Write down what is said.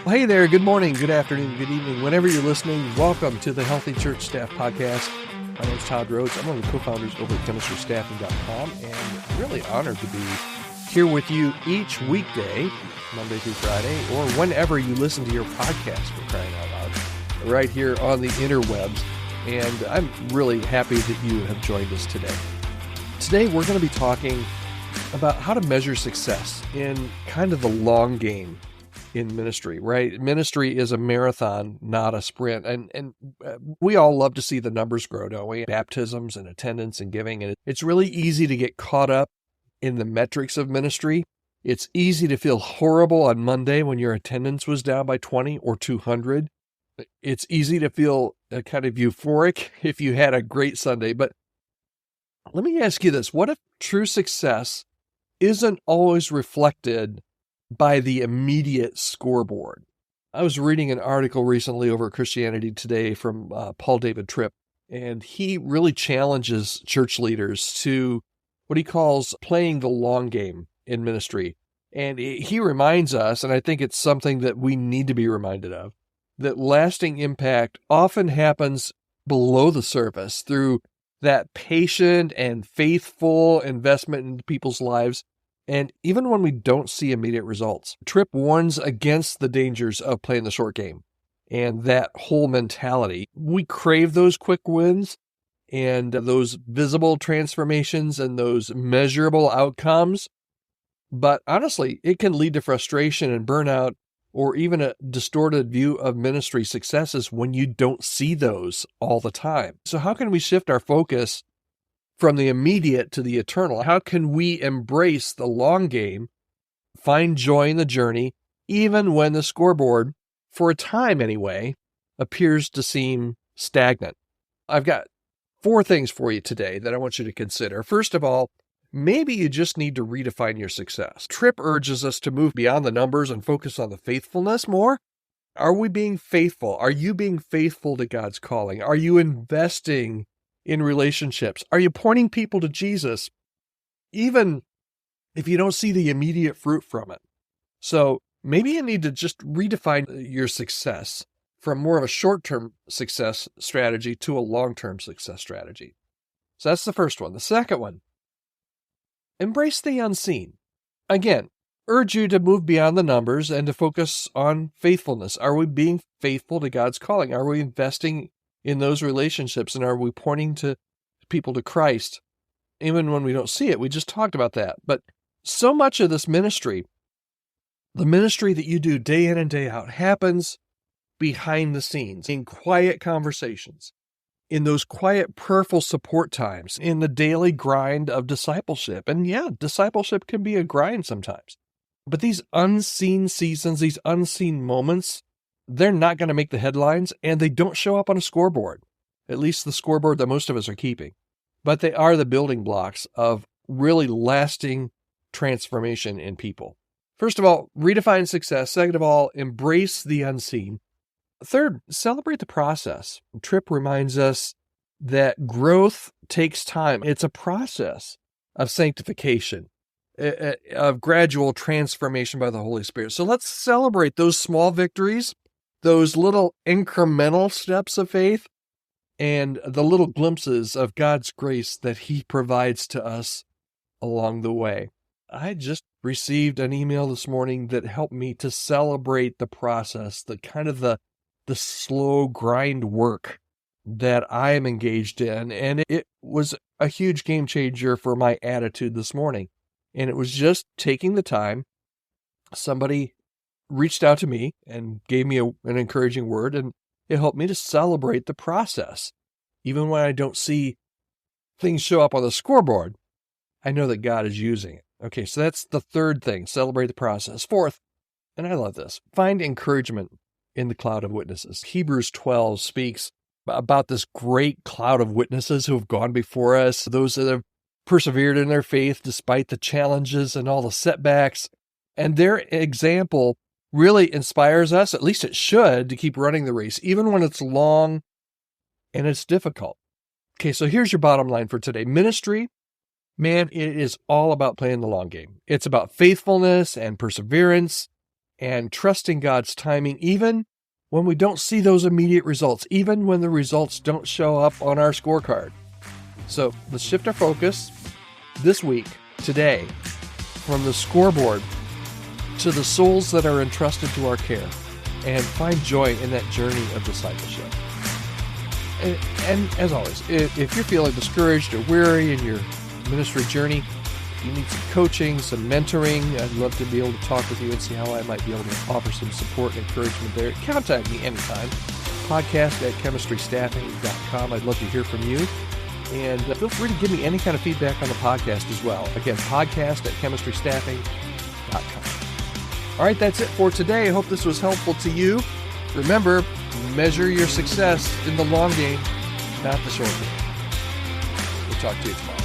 Hey there, good morning, good afternoon, good evening. Whenever you're listening, welcome to the Healthy Church Staff Podcast. My name is Todd Rhoades. I'm one of the co-founders over at chemistrystaffing.com, and really honored to be here with you each weekday, Monday through Friday, or whenever you listen to your podcast, for crying out loud, right here on the interwebs. And I'm really happy that you have joined us today. Today, we're going to be talking about how to measure success in kind of the long game in ministry, right? Ministry is a marathon, not a sprint. And we all love to see the numbers grow, don't we? Baptisms and attendance and giving. And it's really easy to get caught up in the metrics of ministry. It's easy to feel horrible on Monday when your attendance was down by 20 or 200. It's easy to feel kind of euphoric if you had a great Sunday. But let me ask you this. What if true success isn't always reflected by the immediate scoreboard? I was reading an article recently over at Christianity Today from Paul David Tripp, and he really challenges church leaders to what he calls playing the long game in ministry. And he reminds us, and I think it's something that we need to be reminded of, that lasting impact often happens below the surface through that patient and faithful investment in people's lives. And even when we don't see immediate results, Tripp warns against the dangers of playing the short game and that whole mentality. We crave those quick wins and those visible transformations and those measurable outcomes. But honestly, it can lead to frustration and burnout, or even a distorted view of ministry successes when you don't see those all the time. So how can we shift our focus from the immediate to the eternal? How can we embrace the long game, find joy in the journey, even when the scoreboard, for a time anyway, appears to seem stagnant? I've got 4 things for you today that I want you to consider. First of all, maybe you just need to redefine your success. Tripp urges us to move beyond the numbers and focus on the faithfulness more. Are we being faithful? Are you being faithful to God's calling? Are you investing in relationships? Are you pointing people to Jesus, even if you don't see the immediate fruit from it? So maybe you need to just redefine your success from more of a short-term success strategy to a long-term success strategy. So that's the first one. The second one, embrace the unseen. Again, urge you to move beyond the numbers and to focus on faithfulness. Are we being faithful to God's calling? Are we investing in those relationships? And are we pointing to people to Christ, even when we don't see it? We just talked about that. But so much of this ministry, the ministry that you do day in and day out, happens behind the scenes, in quiet conversations, in those quiet, prayerful support times, in the daily grind of discipleship. And yeah, discipleship can be a grind sometimes. But these unseen seasons, these unseen moments, they're not going to make the headlines, and they don't show up on a scoreboard, at least the scoreboard that most of us are keeping. But they are the building blocks of really lasting transformation in people. First of all, redefine success. Second of all, embrace the unseen. Third, celebrate the process. Tripp reminds us that growth takes time. It's a process of sanctification, of gradual transformation by the Holy Spirit. So let's celebrate those small victories, those little incremental steps of faith, and the little glimpses of God's grace that He provides to us along the way. I just received an email this morning that helped me to celebrate the process, the kind of the slow grind work that I am engaged in. And it was a huge game changer for my attitude this morning. And it was just taking the time. Somebody reached out to me and gave me an encouraging word, and it helped me to celebrate the process. Even when I don't see things show up on the scoreboard, I know that God is using it. Okay, so that's the third thing, celebrate the process. Fourth, and I love this, find encouragement in the cloud of witnesses. Hebrews 12 speaks about this great cloud of witnesses who have gone before us, those that have persevered in their faith despite the challenges and all the setbacks. And their example really inspires us, at least it should, to keep running the race, even when it's long and it's difficult. Okay, so here's your bottom line for today. Ministry, man, it is all about playing the long game. It's about faithfulness and perseverance and trusting God's timing, even when we don't see those immediate results, even when the results don't show up on our scorecard. So let's shift our focus this week, today, from the scoreboard to the souls that are entrusted to our care, and find joy in that journey of discipleship. And as always, if you're feeling discouraged or weary in your ministry journey, you need some coaching, some mentoring, I'd love to be able to talk with you and see how I might be able to offer some support and encouragement there. Contact me anytime. podcast@chemistrystaffing.com. I'd love to hear from you. And feel free to give me any kind of feedback on the podcast as well. Again, podcast@chemistrystaffing.com. All right, that's it for today. I hope this was helpful to you. Remember, measure your success in the long game, not the short game. We'll talk to you tomorrow.